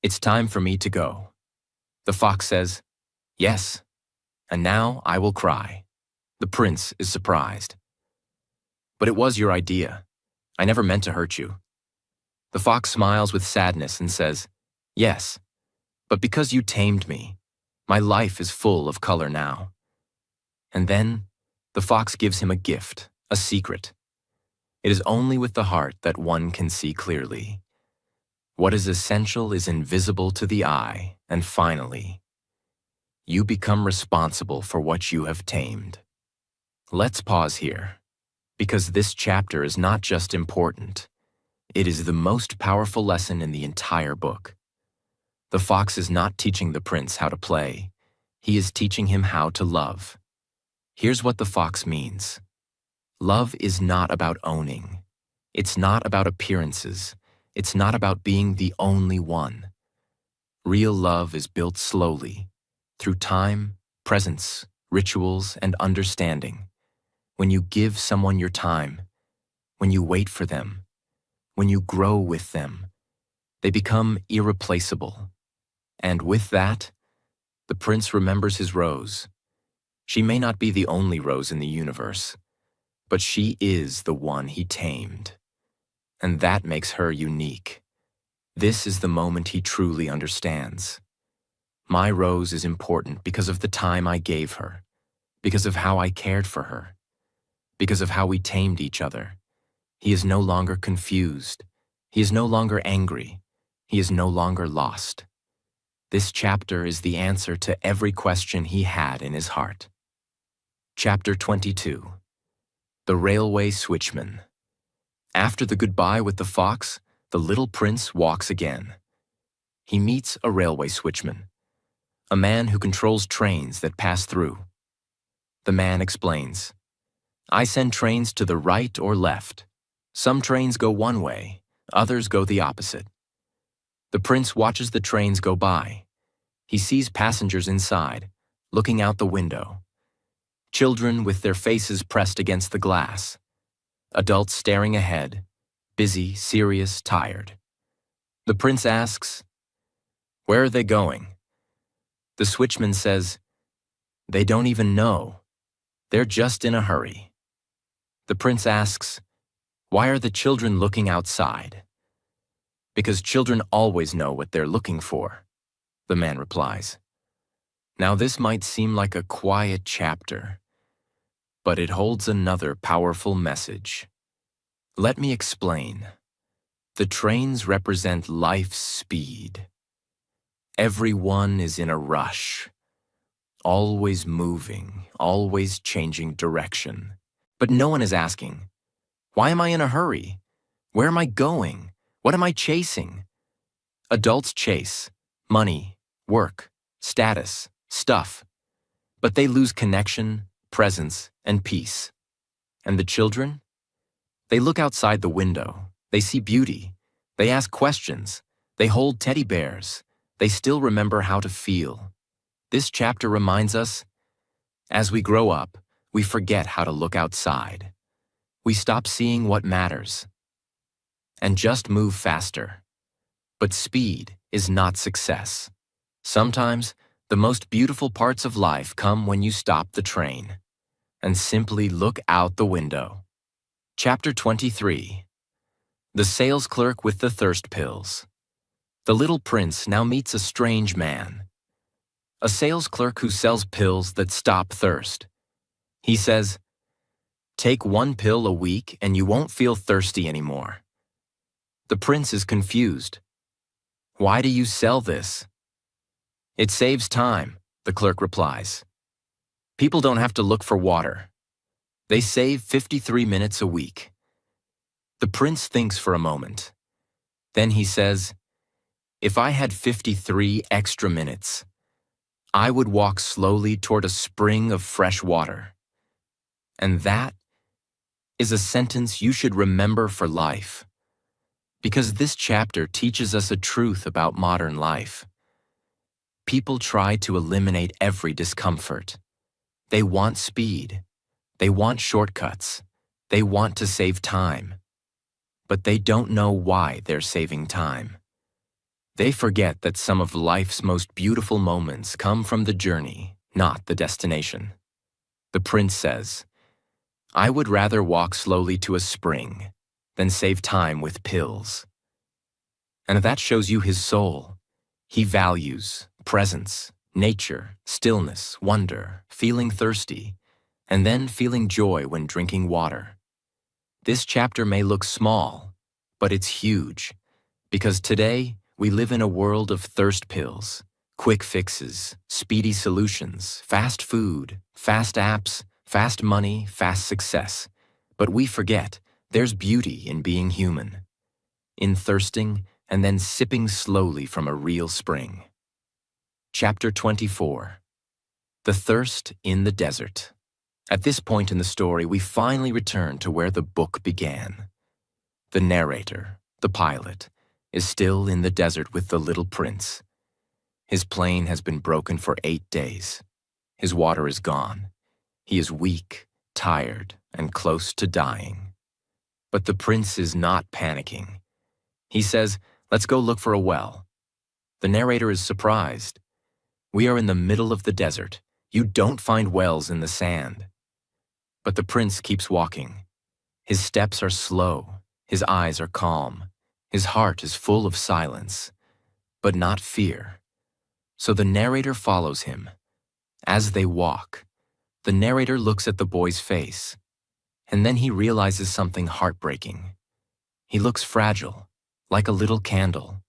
"It's time for me to go." The fox says, "Yes, and now I will cry." The prince is surprised. "But it was your idea. I never meant to hurt you." The fox smiles with sadness and says, "Yes, but because you tamed me, my life is full of color now." And then, the fox gives him a gift, a secret. It is only with the heart that one can see clearly. What is essential is invisible to the eye, and finally, you become responsible for what you have tamed. Let's pause here, because this chapter is not just important, it is the most powerful lesson in the entire book. The fox is not teaching the prince how to play, he is teaching him how to love. Here's what the fox means. Love is not about owning. It's not about appearances. It's not about being the only one. Real love is built slowly, through time, presence, rituals, and understanding. When you give someone your time, when you wait for them, when you grow with them, they become irreplaceable. And with that, the prince remembers his rose. She may not be the only rose in the universe, but she is the one he tamed. And that makes her unique. This is the moment he truly understands. My rose is important because of the time I gave her, because of how I cared for her, because of how we tamed each other. He is no longer confused. He is no longer angry. He is no longer lost. This chapter is the answer to every question he had in his heart. Chapter 22. The Railway Switchman. After the goodbye with the fox, the little prince walks again. He meets a railway switchman, a man who controls trains that pass through. The man explains, "I send trains to the right or left. Some trains go one way, others go the opposite." The prince watches the trains go by. He sees passengers inside, looking out the window. Children with their faces pressed against the glass. Adults staring ahead, busy, serious, tired. The prince asks, "Where are they going?" The switchman says, "They don't even know. They're just in a hurry." The prince asks, "Why are the children looking outside?" "Because children always know what they're looking for," the man replies. Now this might seem like a quiet chapter, but it holds another powerful message. Let me explain. The trains represent life's speed. Everyone is in a rush, always moving, always changing direction. But no one is asking, "Why am I in a hurry? Where am I going? What am I chasing?" Adults chase money, work, status, stuff, but they lose connection, presence, and peace. And the children? They look outside the window, they see beauty, they ask questions, they hold teddy bears, they still remember how to feel. This chapter reminds us, as we grow up, we forget how to look outside. We stop seeing what matters and just move faster. But speed is not success. Sometimes, the most beautiful parts of life come when you stop the train and simply look out the window. Chapter 23. The Sales Clerk with the Thirst Pills. The little prince now meets a strange man, a sales clerk who sells pills that stop thirst. He says, "Take one pill a week and you won't feel thirsty anymore." The prince is confused. "Why do you sell this?" "It saves time," the clerk replies. "People don't have to look for water. They save 53 minutes a week." The prince thinks for a moment. Then he says, "If I had 53 extra minutes, I would walk slowly toward a spring of fresh water." And that is a sentence you should remember for life, because this chapter teaches us a truth about modern life. People try to eliminate every discomfort. They want speed. They want shortcuts. They want to save time. But they don't know why they're saving time. They forget that some of life's most beautiful moments come from the journey, not the destination. The prince says, "I would rather walk slowly to a spring than save time with pills." And that shows you his soul. He values presence, nature, stillness, wonder, feeling thirsty, and then feeling joy when drinking water. This chapter may look small, but it's huge, because today we live in a world of thirst pills, quick fixes, speedy solutions, fast food, fast apps, fast money, fast success. But we forget there's beauty in being human, in thirsting and then sipping slowly from a real spring. Chapter 24. The Thirst in the Desert. At this point in the story, we finally return to where the book began. The narrator, the pilot, is still in the desert with the little prince. His plane has been broken for 8 days. His water is gone. He is weak, tired, and close to dying. But the prince is not panicking. He says, "Let's go look for a well." The narrator is surprised. We are in the middle of the desert. You don't find wells in the sand. But the prince keeps walking. His steps are slow. His eyes are calm. His heart is full of silence, but not fear. So the narrator follows him. As they walk, the narrator looks at the boy's face, and then he realizes something heartbreaking. He looks fragile, like a little candle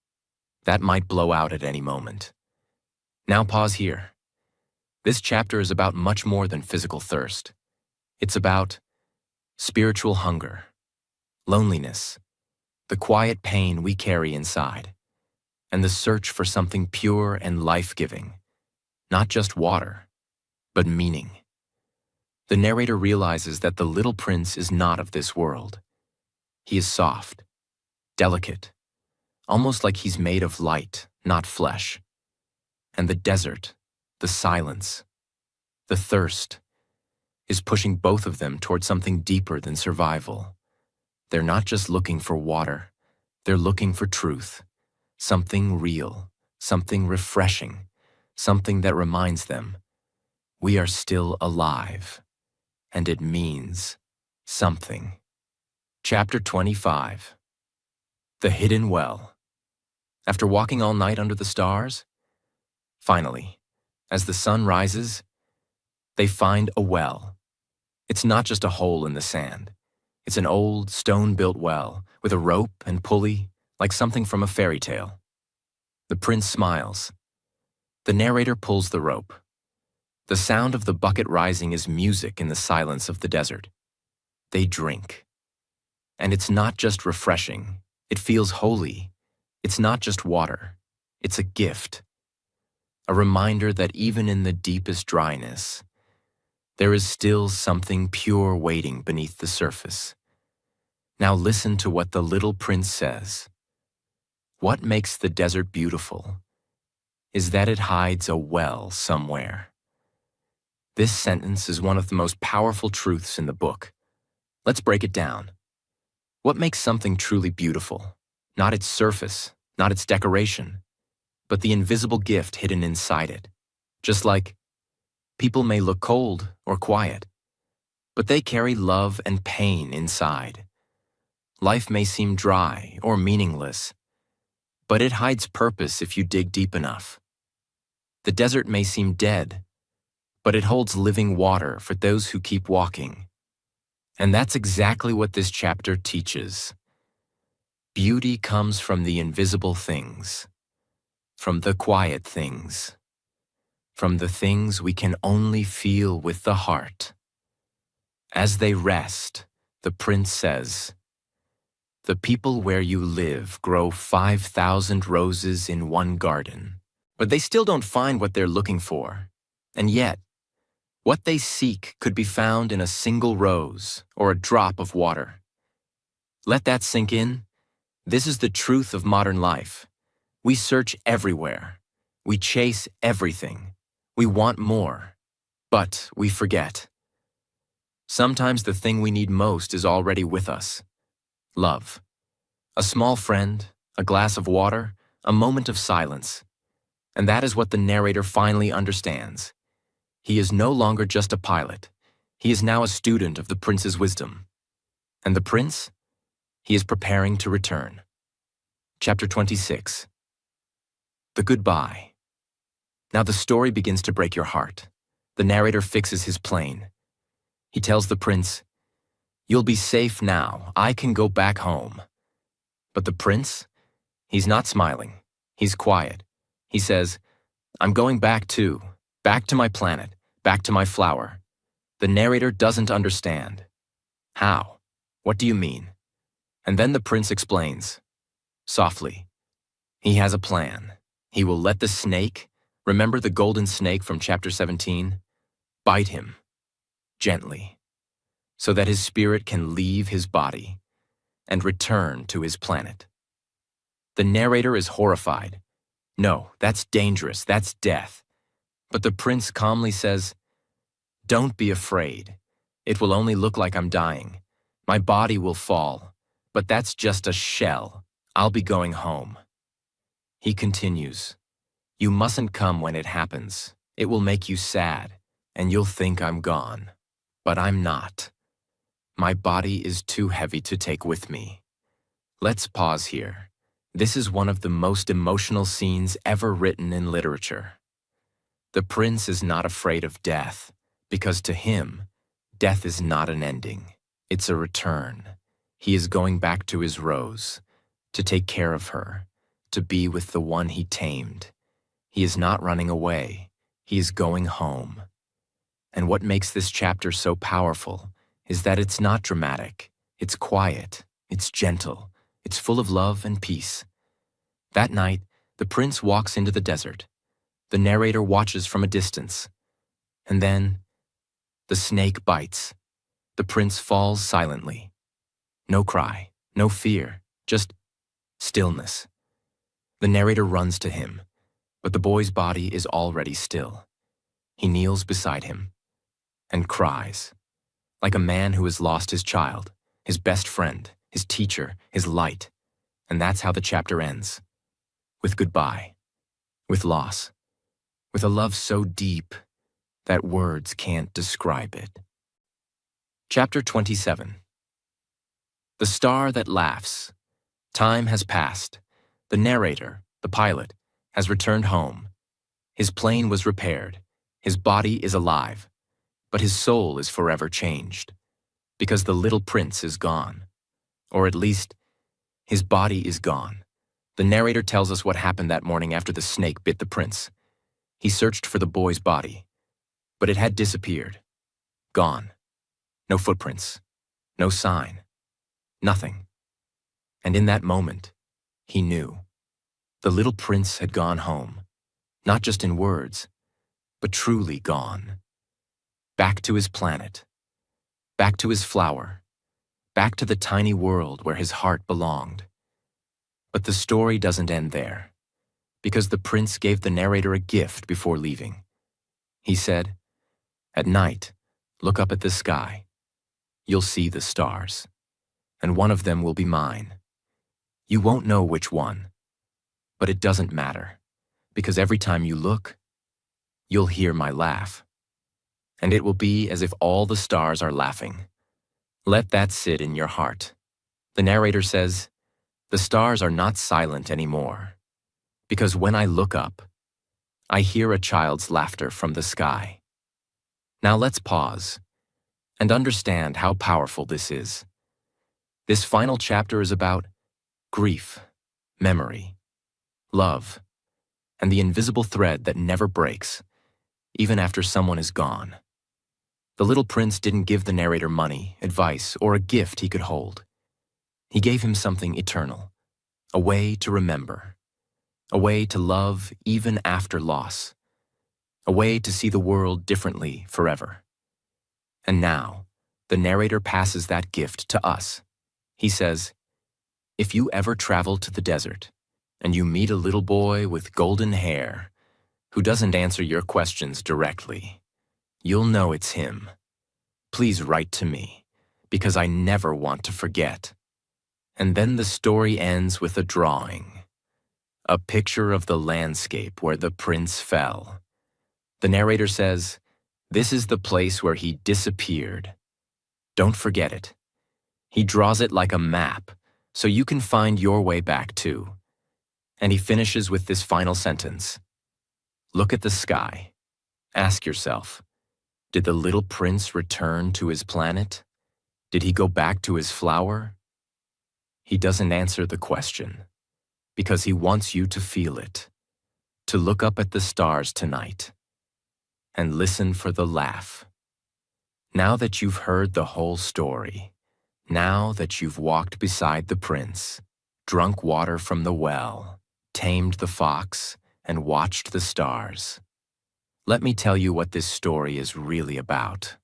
that might blow out at any moment. Now pause here. This chapter is about much more than physical thirst. It's about spiritual hunger, loneliness, the quiet pain we carry inside, and the search for something pure and life-giving, not just water, but meaning. The narrator realizes that the little prince is not of this world. He is soft, delicate, almost like he's made of light, not flesh. And the desert, the silence, the thirst, is pushing both of them toward something deeper than survival. They're not just looking for water, they're looking for truth, something real, something refreshing, something that reminds them we are still alive, and it means something. Chapter 25. The Hidden Well. After walking all night under the stars, finally, as the sun rises, they find a well. It's not just a hole in the sand. It's an old, stone-built well with a rope and pulley, like something from a fairy tale. The prince smiles. The narrator pulls the rope. The sound of the bucket rising is music in the silence of the desert. They drink. And it's not just refreshing. It feels holy. It's not just water. It's a gift. A reminder that even in the deepest dryness, there is still something pure waiting beneath the surface. Now listen to what the little prince says. What makes the desert beautiful is that it hides a well somewhere. This sentence is one of the most powerful truths in the book. Let's break it down. What makes something truly beautiful? Not its surface, not its decoration, but the invisible gift hidden inside it. Just like people may look cold or quiet, but they carry love and pain inside. Life may seem dry or meaningless, but it hides purpose if you dig deep enough. The desert may seem dead, but it holds living water for those who keep walking. And that's exactly what this chapter teaches. Beauty comes from the invisible things, from the quiet things, from the things we can only feel with the heart. As they rest, the prince says, "The people where you live grow 5,000 roses in one garden, but they still don't find what they're looking for. And yet, what they seek could be found in a single rose or a drop of water." Let that sink in. This is the truth of modern life. We search everywhere. We chase everything. We want more. But we forget. Sometimes the thing we need most is already with us. Love. A small friend, a glass of water, a moment of silence. And that is what the narrator finally understands. He is no longer just a pilot. He is now a student of the prince's wisdom. And the prince? He is preparing to return. Chapter 26. The Goodbye. Now the story begins to break your heart. The narrator fixes his plane. He tells the prince, "You'll be safe now. I can go back home." But the prince? He's not smiling. He's quiet. He says, "I'm going back too. Back to my planet. Back to my flower." The narrator doesn't understand. How? What do you mean? And then the prince explains. Softly. He has a plan. He will let the snake, remember the golden snake from chapter 17, bite him, gently, so that his spirit can leave his body and return to his planet. The narrator is horrified. No, that's dangerous, that's death. But the prince calmly says, "Don't be afraid. It will only look like I'm dying. My body will fall, but that's just a shell. I'll be going home." He continues, "You mustn't come when it happens. It will make you sad, and you'll think I'm gone. But I'm not. My body is too heavy to take with me." Let's pause here. This is one of the most emotional scenes ever written in literature. The prince is not afraid of death, because to him, death is not an ending. It's a return. He is going back to his rose, to take care of her, to be with the one he tamed. He is not running away. He is going home. And what makes this chapter so powerful is that it's not dramatic. It's quiet. It's gentle. It's full of love and peace. That night, the prince walks into the desert. The narrator watches from a distance. And then, the snake bites. The prince falls silently. No cry, no fear, just stillness. The narrator runs to him, but the boy's body is already still. He kneels beside him and cries, like a man who has lost his child, his best friend, his teacher, his light. And that's how the chapter ends. With goodbye, with loss, with a love so deep that words can't describe it. Chapter 27. The star that laughs. Time has passed. The narrator, the pilot, has returned home. His plane was repaired. His body is alive. But his soul is forever changed. Because the little prince is gone. Or at least, his body is gone. The narrator tells us what happened that morning after the snake bit the prince. He searched for the boy's body, but it had disappeared. Gone. No footprints. No sign. Nothing. And in that moment, he knew. The little prince had gone home, not just in words, but truly gone. Back to his planet. Back to his flower. Back to the tiny world where his heart belonged. But the story doesn't end there, because the prince gave the narrator a gift before leaving. He said, "At night, look up at the sky. You'll see the stars, and one of them will be mine. You won't know which one, but it doesn't matter, because every time you look, you'll hear my laugh. And it will be as if all the stars are laughing. Let that sit in your heart." The narrator says, "The stars are not silent anymore, because when I look up, I hear a child's laughter from the sky." Now let's pause and understand how powerful this is. This final chapter is about grief, memory, love, and the invisible thread that never breaks, even after someone is gone. The little prince didn't give the narrator money, advice, or a gift he could hold. He gave him something eternal, a way to remember, a way to love even after loss, a way to see the world differently forever. And now, the narrator passes that gift to us. He says, "If you ever travel to the desert, and you meet a little boy with golden hair, who doesn't answer your questions directly. You'll know it's him. Please write to me, because I never want to forget. And then the story ends with a drawing, a picture of the landscape where the prince fell. The narrator says, "This is the place where he disappeared. Don't forget it." He draws it like a map, so you can find your way back too. And he finishes with this final sentence. Look at the sky. Ask yourself, did the little prince return to his planet? Did he go back to his flower? He doesn't answer the question, because he wants you to feel it, to look up at the stars tonight, and listen for the laugh. Now that you've heard the whole story, now that you've walked beside the prince, drunk water from the well, tamed the fox, and watched the stars, let me tell you what this story is really about.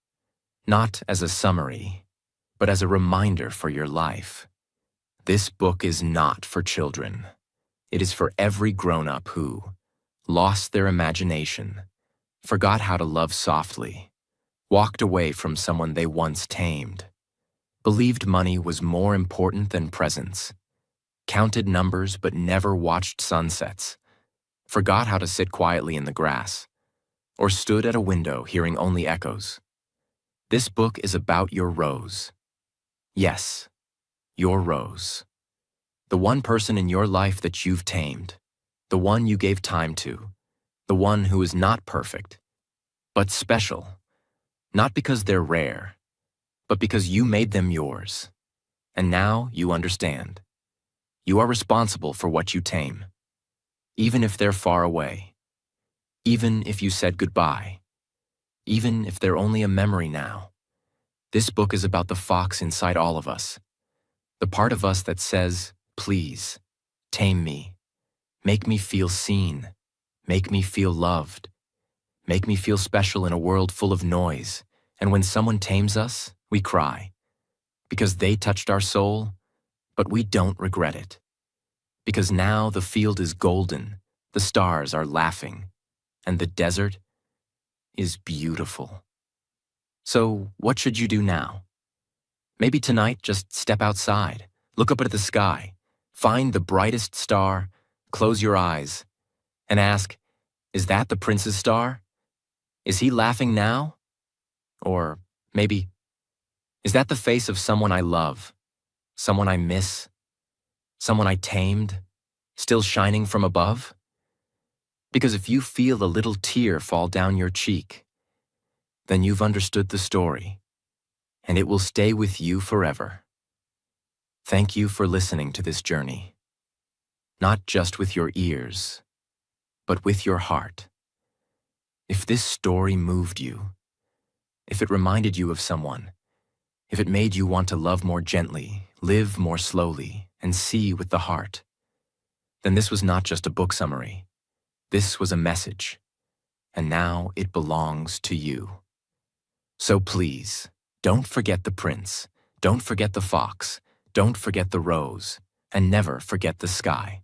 Not as a summary, but as a reminder for your life. This book is not for children. It is for every grown-up who lost their imagination, forgot how to love softly, walked away from someone they once tamed, believed money was more important than presents, counted numbers but never watched sunsets, forgot how to sit quietly in the grass, or stood at a window hearing only echoes. This book is about your rose. Yes, your rose. The one person in your life that you've tamed, the one you gave time to, the one who is not perfect, but special, not because they're rare, but because you made them yours. And now you understand. You are responsible for what you tame, even if they're far away, even if you said goodbye, even if they're only a memory now. This book is about the fox inside all of us, the part of us that says, please, tame me, make me feel seen, make me feel loved, make me feel special in a world full of noise. And when someone tames us, we cry, because they touched our soul, but we don't regret it. Because now the field is golden, the stars are laughing, and the desert is beautiful. So what should you do now? Maybe tonight just step outside, look up at the sky, find the brightest star, close your eyes, and ask, is that the prince's star? Is he laughing now? Or maybe, is that the face of someone I love, someone I miss, someone I tamed, still shining from above? Because if you feel a little tear fall down your cheek, then you've understood the story, and it will stay with you forever. Thank you for listening to this journey, not just with your ears, but with your heart. If this story moved you, if it reminded you of someone, if it made you want to love more gently, live more slowly, and see with the heart, then this was not just a book summary. This was a message, and now it belongs to you. So please, don't forget the prince, don't forget the fox, don't forget the rose, and never forget the sky.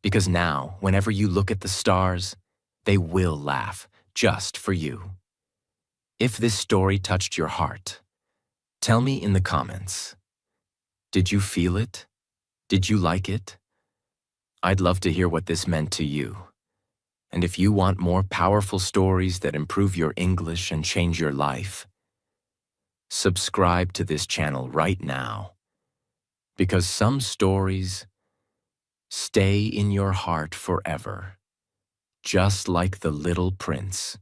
Because now, whenever you look at the stars, they will laugh just for you. If this story touched your heart, tell me in the comments. Did you feel it? Did you like it? I'd love to hear what this meant to you. And if you want more powerful stories that improve your English and change your life, subscribe to this channel right now. Because some stories stay in your heart forever, just like the little prince.